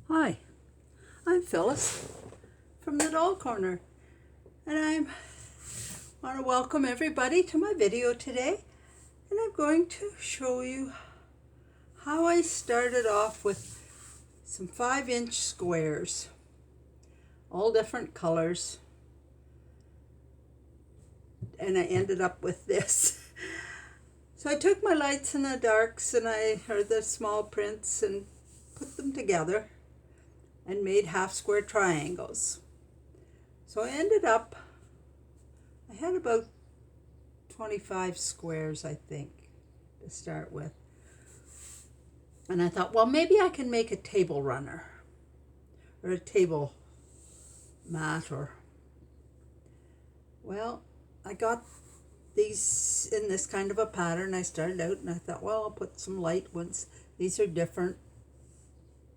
Hi, I'm Phyllis from the Doll Corner, and I want to welcome everybody to my video today. And I'm going to show you how I started off with some 5-inch squares, all different colors, and I ended up with this. So I took my lights and the darks and the small prints and put them together and made half square triangles. So I ended up, I had about 25 squares, I think, to start with. And I thought, well, maybe I can make a table runner or a table mat well, I got these in this kind of a pattern. I started out and I thought, well, I'll put some light ones. These are different,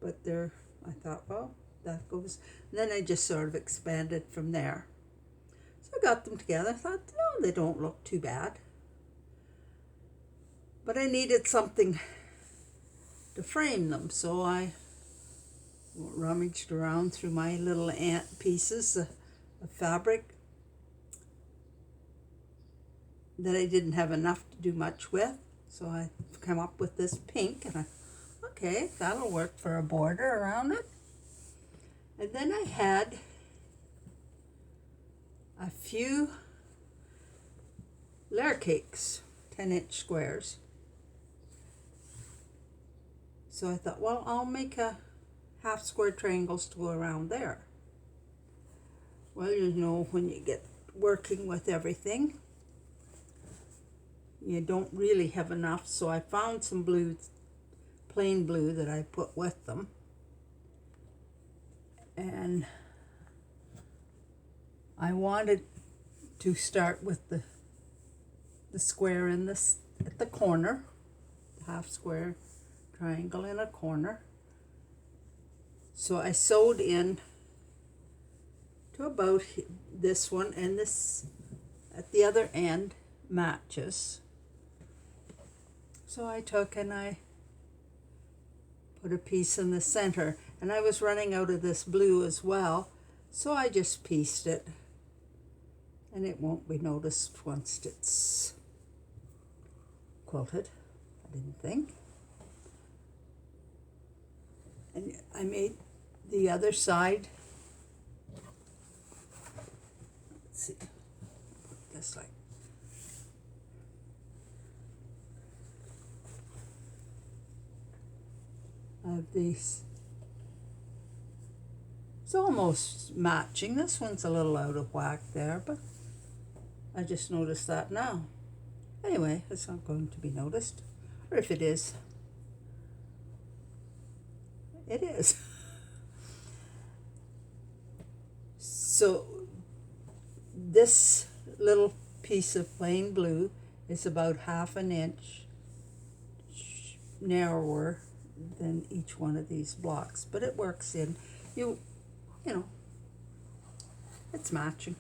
but I thought, well, that goes. And then I just sort of expanded from there. So I got them together. I thought, no, they don't look too bad. But I needed something to frame them, so I rummaged around through my little ant pieces of fabric that I didn't have enough to do much with. So I came up with this pink, and okay, that'll work for a border around it. And then I had a few layer cakes, 10-inch squares. So I thought, well, I'll make a half square triangles to go around there. Well, you know, when you get working with everything, you don't really have enough. So I found some blue, plain blue, that I put with them. And I wanted to start with the square in this at the corner, half square triangle in a corner. So I sewed in to about this one, and this at the other end matches. So I took and I put a piece in the center, and I was running out of this blue as well, so I just pieced it, and it won't be noticed once it's quilted, I didn't think. And I made the other side, let's see, put this like, of these. It's almost matching. This one's a little out of whack there, but I just noticed that now. Anyway, it's not going to be noticed. Or if it is, it is. So this little piece of plain blue is about 1/2 inch narrower than each one of these blocks, but it works in, you know, it's matching.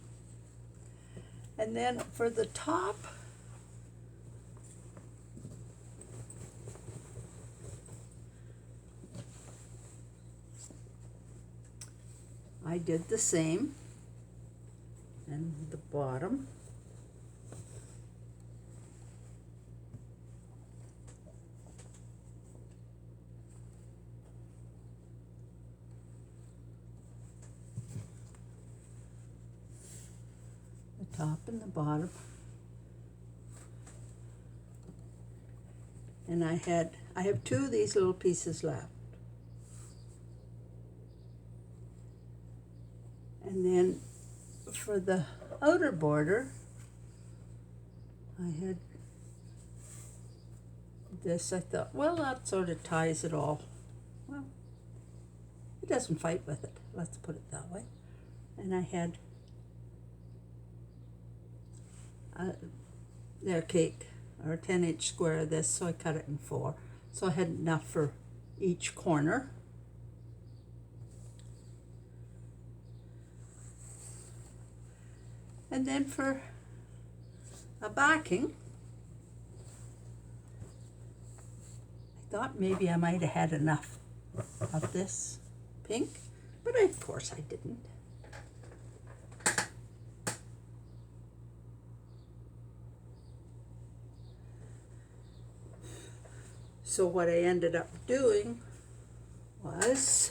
And then for the top, I did the same, and the bottom. The top and the bottom. And I have 2 of these little pieces left. And then for the outer border, I had this. I thought, well, that sort of ties it all. Well, it doesn't fight with it, let's put it that way. And I had a layer cake, or a 10-inch square of this, so I cut it in 4. So I had enough for each corner. And then for a backing, I thought maybe I might have had enough of this pink, but of course I didn't. So what I ended up doing was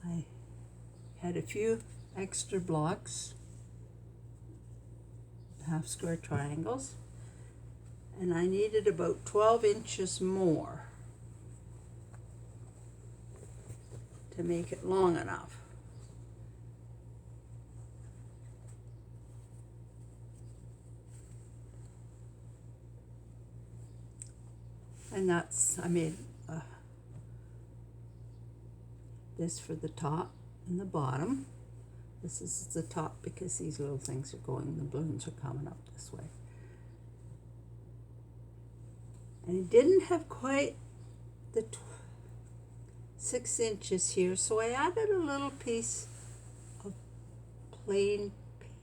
I had a few extra blocks, half square triangles, and I needed about 12 inches more to make it long enough. And that's, I made this for the top and the bottom. This is the top because these little things are going, the balloons are coming up this way. And it didn't have quite the 6 inches here, so I added a little piece of plain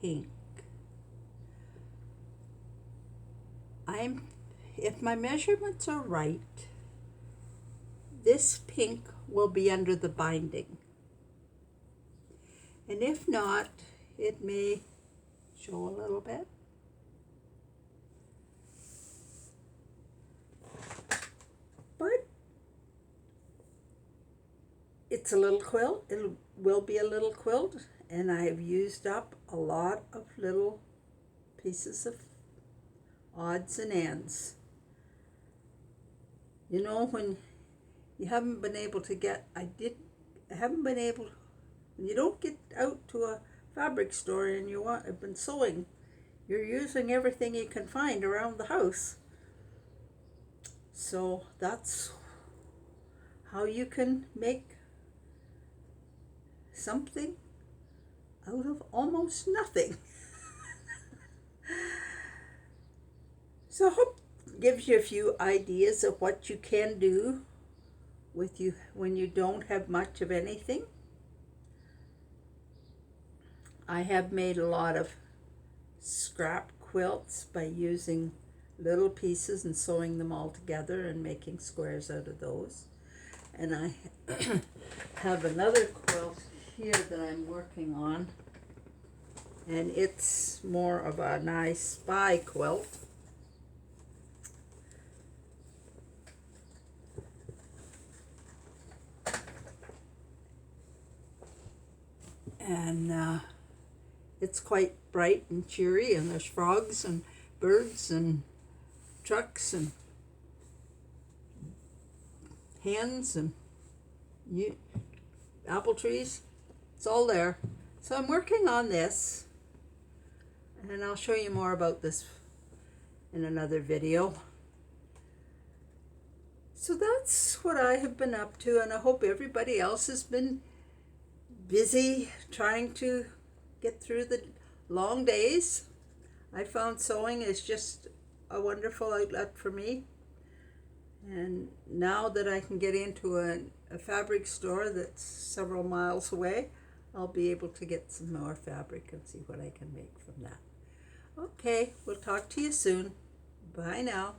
pink. If my measurements are right, this pink will be under the binding. And if not, it may show a little bit. But it's a little quilt. It will be a little quilt, and I have used up a lot of little pieces of odds and ends. You know, when you haven't been able to get, when you don't get out to a fabric store and have been sewing, you're using everything you can find around the house. So that's how you can make something out of almost nothing. So I hope it gives you a few ideas of what you can do when you don't have much of anything. I have made a lot of scrap quilts by using little pieces and sewing them all together and making squares out of those. And I have another quilt here that I'm working on, and it's more of a nice spy quilt. And it's quite bright and cheery, and there's frogs and birds and trucks and hens and apple trees. It's all there. So I'm working on this, and I'll show you more about this in another video. So that's what I have been up to, and I hope everybody else has been busy trying to get through the long days. I found sewing is just a wonderful outlet for me, and now that I can get into a fabric store that's several miles away, I'll be able to get some more fabric and see what I can make from that. Okay, we'll talk to you soon. Bye now.